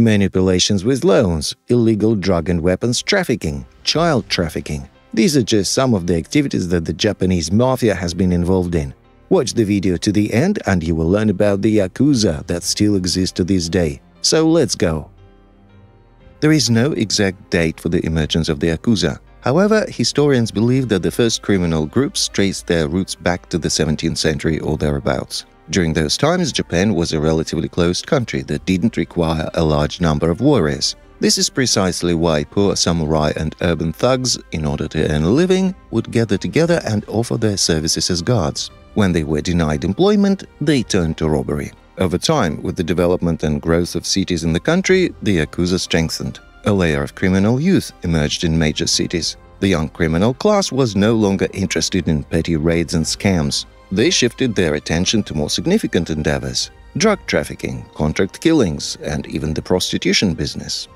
manipulations with loans, illegal drug and weapons trafficking, child trafficking. These are just some of the activities that the Japanese mafia has been involved in. Watch the video to the end and you will learn about the Yakuza that still exists to this day. So let's go! There is no exact date for the emergence of the Yakuza. However, historians believe that the first criminal groups traced their roots back to the 17th century or thereabouts. During those times, Japan was a relatively closed country that didn't require a large number of warriors. This is precisely why poor samurai and urban thugs, in order to earn a living, would gather together and offer their services as guards. When they were denied employment, they turned to robbery. Over time, with the development and growth of cities in the country, the Yakuza strengthened. A layer of criminal youth emerged in major cities. The young criminal class was no longer interested in petty raids and scams. They shifted their attention to more significant endeavors: drug trafficking, contract killings, and even the prostitution business.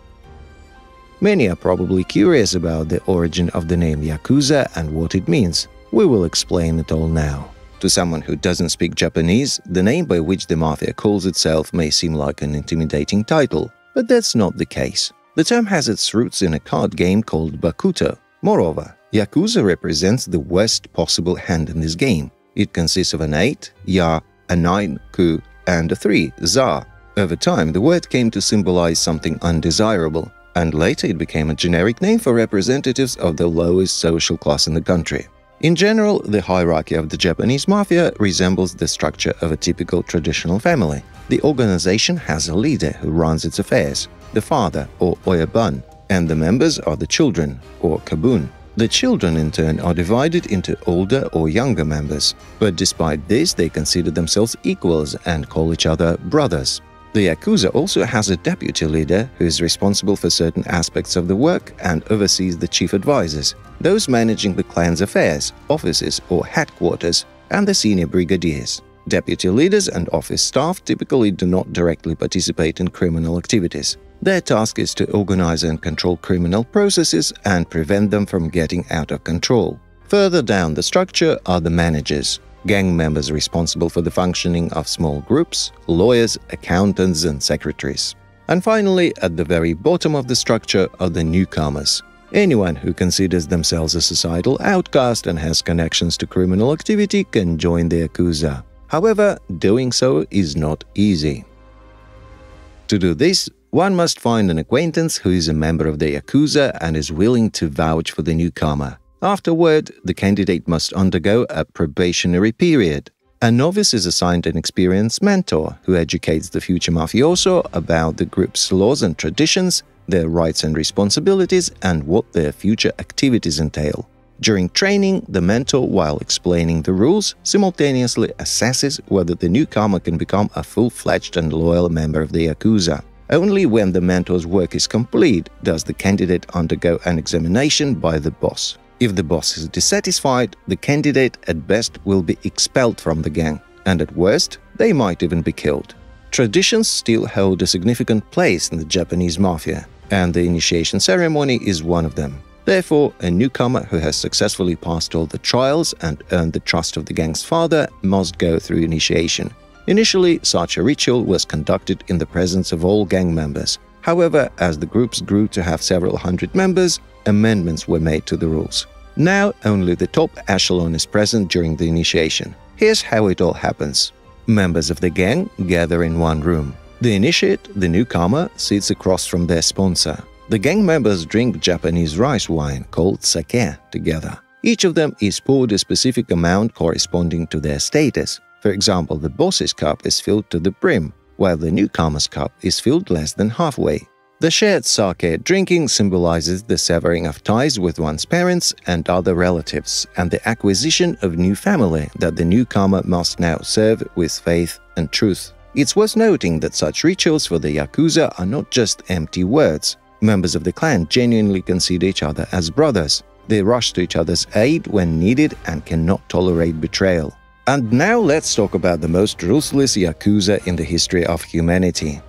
Many are probably curious about the origin of the name Yakuza and what it means. We will explain it all now. To someone who doesn't speak Japanese, the name by which the mafia calls itself may seem like an intimidating title, but that's not the case. The term has its roots in a card game called Bakuto. Moreover, Yakuza represents the worst possible hand in this game. It consists of an 8, Ya, a 9, Ku, and a 3, Za. Over time, the word came to symbolize something undesirable, and later it became a generic name for representatives of the lowest social class in the country. In general, the hierarchy of the Japanese mafia resembles the structure of a typical traditional family. The organization has a leader who runs its affairs, the father or Oyabun, and the members are the children or Kabun. The children in turn are divided into older or younger members, but despite this they consider themselves equals and call each other brothers. The Yakuza also has a deputy leader who is responsible for certain aspects of the work and oversees the chief advisors, those managing the clan's affairs, offices or headquarters, and the senior brigadiers. Deputy leaders and office staff typically do not directly participate in criminal activities. Their task is to organize and control criminal processes and prevent them from getting out of control. Further down the structure are the managers, gang members responsible for the functioning of small groups, lawyers, accountants, and secretaries. And finally, at the very bottom of the structure are the newcomers. Anyone who considers themselves a societal outcast and has connections to criminal activity can join the Yakuza. However, doing so is not easy. To do this, one must find an acquaintance who is a member of the Yakuza and is willing to vouch for the newcomer. Afterward, the candidate must undergo a probationary period. A novice is assigned an experienced mentor who educates the future mafioso about the group's laws and traditions, their rights and responsibilities, and what their future activities entail. During training, the mentor, while explaining the rules, simultaneously assesses whether the newcomer can become a full-fledged and loyal member of the Yakuza. Only when the mentor's work is complete does the candidate undergo an examination by the boss. If the boss is dissatisfied, the candidate at best will be expelled from the gang, and at worst, they might even be killed. Traditions still hold a significant place in the Japanese mafia, and the initiation ceremony is one of them. Therefore, a newcomer who has successfully passed all the trials and earned the trust of the gang's father must go through initiation. Initially, such a ritual was conducted in the presence of all gang members. However, as the groups grew to have several hundred members, amendments were made to the rules. Now, only the top echelon is present during the initiation. Here's how it all happens. Members of the gang gather in one room. The initiate, the newcomer, sits across from their sponsor. The gang members drink Japanese rice wine called sake together. Each of them is poured a specific amount corresponding to their status. For example, the boss's cup is filled to the brim, while the newcomer's cup is filled less than halfway. The shared sake drinking symbolizes the severing of ties with one's parents and other relatives and the acquisition of new family that the newcomer must now serve with faith and truth. It's worth noting that such rituals for the Yakuza are not just empty words. Members of the clan genuinely consider each other as brothers. They rush to each other's aid when needed and cannot tolerate betrayal. And now let's talk about the most ruthless Yakuza in the history of humanity.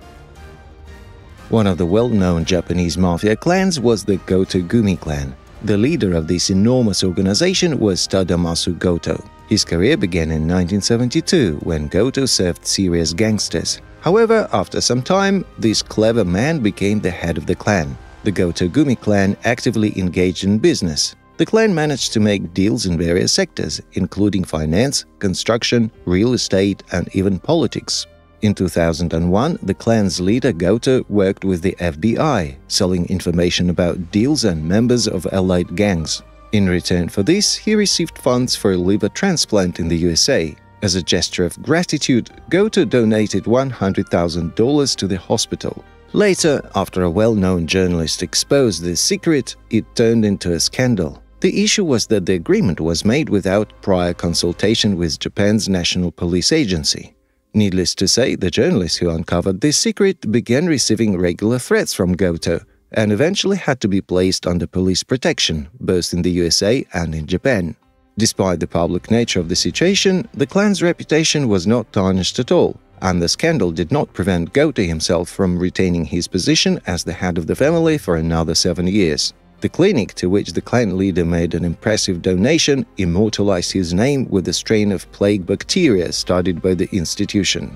One of the well-known Japanese mafia clans was the Goto-gumi Clan. The leader of this enormous organization was Tadamasu Goto. His career began in 1972 when Goto served serious gangsters. However, after some time, this clever man became the head of the clan. The Goto-gumi Clan actively engaged in business. The clan managed to make deals in various sectors, including finance, construction, real estate, and even politics. In 2001, the clan's leader Goto worked with the FBI, selling information about deals and members of allied gangs. In return for this, he received funds for a liver transplant in the USA. As a gesture of gratitude, Goto donated $100,000 to the hospital. Later, after a well-known journalist exposed this secret, it turned into a scandal. The issue was that the agreement was made without prior consultation with Japan's National Police Agency. Needless to say, the journalist who uncovered this secret began receiving regular threats from Goto and eventually had to be placed under police protection, both in the USA and in Japan. Despite the public nature of the situation, the clan's reputation was not tarnished at all, and the scandal did not prevent Goto himself from retaining his position as the head of the family for another 7 years. The clinic to which the clan leader made an impressive donation immortalized his name with a strain of plague bacteria studied by the institution.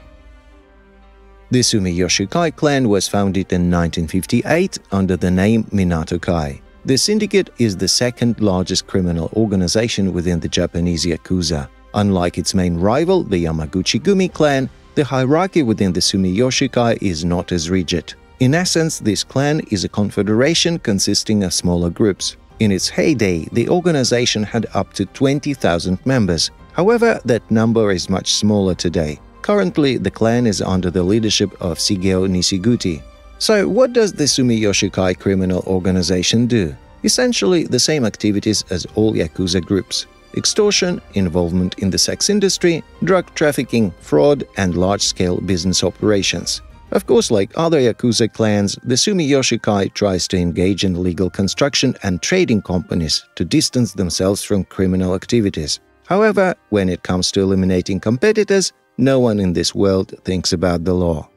The Sumiyoshi-kai Clan was founded in 1958 under the name Minato-kai. The syndicate is the second largest criminal organization within the Japanese Yakuza. Unlike its main rival, the Yamaguchi-gumi Clan, the hierarchy within the Sumiyoshi-kai is not as rigid. In essence, this clan is a confederation consisting of smaller groups. In its heyday, the organization had up to 20,000 members. However, that number is much smaller today. Currently, the clan is under the leadership of Shigeo Nishiguchi. So, what does the Sumiyoshi-kai criminal organization do? Essentially, the same activities as all Yakuza groups: extortion, involvement in the sex industry, drug trafficking, fraud, and large-scale business operations. Of course, like other Yakuza clans, the Sumiyoshi-kai tries to engage in legal construction and trading companies to distance themselves from criminal activities. However, when it comes to eliminating competitors, no one in this world thinks about the law.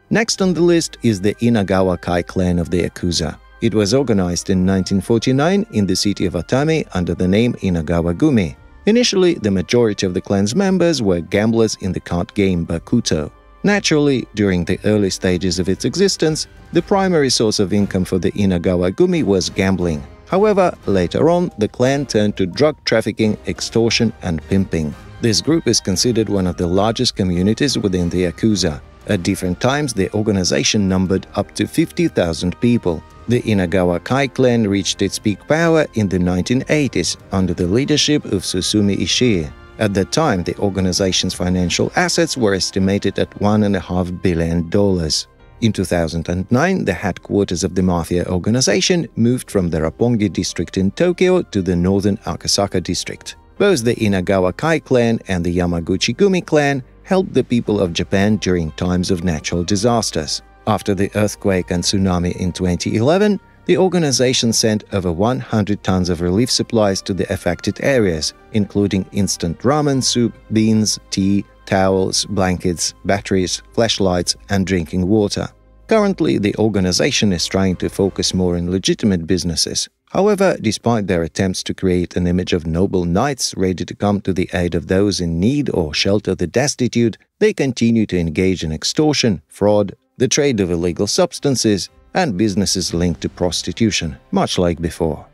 Next on the list is the Inagawa-kai Clan of the Yakuza. It was organized in 1949 in the city of Atami under the name Inagawa-gumi. Initially, the majority of the clan's members were gamblers in the card game Bakuto. Naturally, during the early stages of its existence, the primary source of income for the Inagawa-gumi was gambling. However, later on, the clan turned to drug trafficking, extortion, and pimping. This group is considered one of the largest communities within the Yakuza. At different times, the organization numbered up to 50,000 people. The Inagawa-kai Clan reached its peak power in the 1980s under the leadership of Susumu Ishii. At that time, the organization's financial assets were estimated at $1.5 billion. In 2009, the headquarters of the Mafia organization moved from the Roppongi district in Tokyo to the northern Akasaka district. Both the Inagawa-kai Clan and the Yamaguchi-gumi Clan helped the people of Japan during times of natural disasters. After the earthquake and tsunami in 2011, the organization sent over 100 tons of relief supplies to the affected areas, including instant ramen soup, beans, tea, towels, blankets, batteries, flashlights, and drinking water. Currently, the organization is trying to focus more on legitimate businesses. However, despite their attempts to create an image of noble knights ready to come to the aid of those in need or shelter the destitute, they continue to engage in extortion, fraud, the trade of illegal substances, and businesses linked to prostitution, much like before.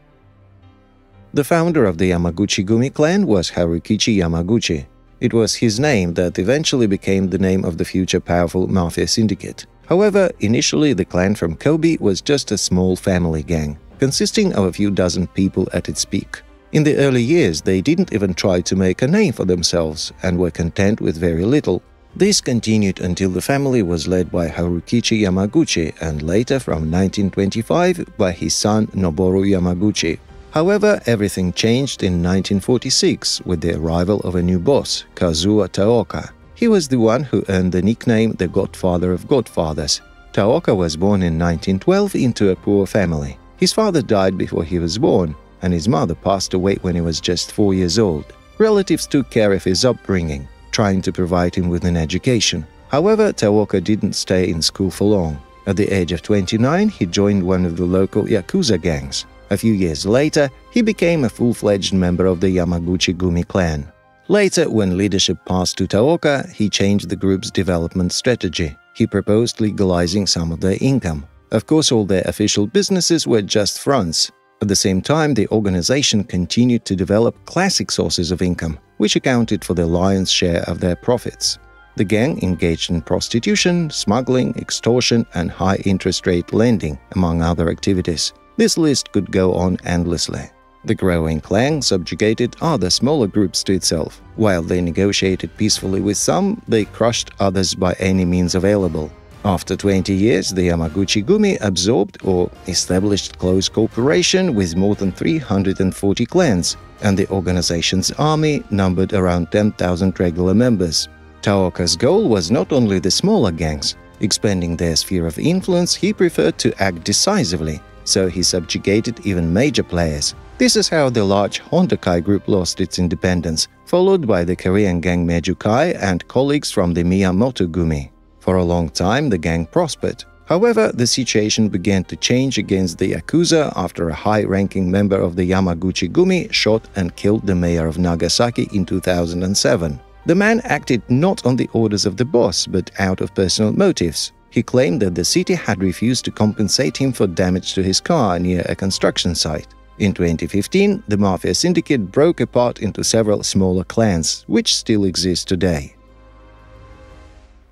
The founder of the Yamaguchi-gumi Clan was Harukichi Yamaguchi. It was his name that eventually became the name of the future powerful Mafia syndicate. However, initially the clan from Kobe was just a small family gang, consisting of a few dozen people at its peak. In the early years, they didn't even try to make a name for themselves and were content with very little. This continued until the family was led by Harukichi Yamaguchi and later from 1925 by his son Noboru Yamaguchi. However, everything changed in 1946 with the arrival of a new boss, Kazuo Taoka. He was the one who earned the nickname the Godfather of Godfathers. Taoka was born in 1912 into a poor family. His father died before he was born, and his mother passed away when he was just 4 years old. Relatives took care of his upbringing, trying to provide him with an education. However, Taoka didn't stay in school for long. At the age of 29, he joined one of the local Yakuza gangs. A few years later, he became a full-fledged member of the Yamaguchi-gumi Clan. Later, when leadership passed to Taoka, he changed the group's development strategy. He proposed legalizing some of their income. Of course, all their official businesses were just fronts. At the same time, the organization continued to develop classic sources of income, which accounted for the lion's share of their profits. The gang engaged in prostitution, smuggling, extortion, and high-interest rate lending, among other activities. This list could go on endlessly. The growing clan subjugated other smaller groups to itself. While they negotiated peacefully with some, they crushed others by any means available. After 20 years, the Yamaguchi-gumi absorbed or established close cooperation with more than 340 clans, and the organization's army numbered around 10,000 regular members. Taoka's goal was not only the smaller gangs. Expanding their sphere of influence, he preferred to act decisively, so he subjugated even major players. This is how the large Honda-kai group lost its independence, followed by the Korean gang Meiju-kai and colleagues from the Miyamoto-gumi. For a long time, the gang prospered. However, the situation began to change against the Yakuza after a high-ranking member of the Yamaguchi-gumi shot and killed the mayor of Nagasaki in 2007. The man acted not on the orders of the boss, but out of personal motives. He claimed that the city had refused to compensate him for damage to his car near a construction site. In 2015, the Mafia syndicate broke apart into several smaller clans, which still exist today.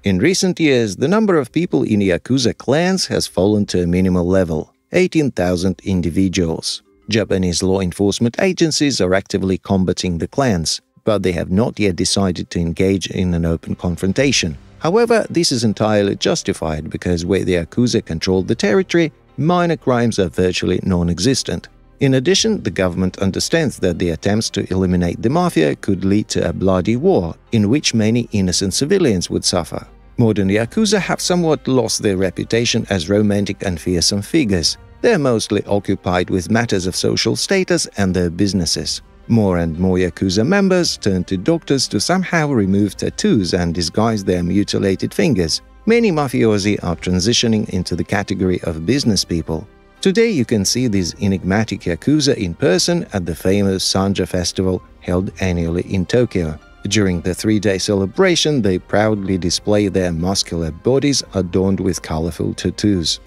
In recent years, the number of people in Yakuza clans has fallen to a minimal level – 18,000 individuals. Japanese law enforcement agencies are actively combating the clans, but they have not yet decided to engage in an open confrontation. However, this is entirely justified because where the Yakuza control the territory, minor crimes are virtually non-existent. In addition, the government understands that the attempts to eliminate the Mafia could lead to a bloody war, in which many innocent civilians would suffer. Modern Yakuza have somewhat lost their reputation as romantic and fearsome figures. They are mostly occupied with matters of social status and their businesses. More and more Yakuza members turn to doctors to somehow remove tattoos and disguise their mutilated fingers. Many mafiosi are transitioning into the category of business people. Today you can see these enigmatic Yakuza in person at the famous Sanja festival held annually in Tokyo. During the 3-day celebration, they proudly display their muscular bodies adorned with colorful tattoos.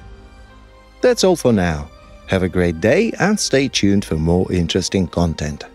That's all for now. Have a great day and stay tuned for more interesting content.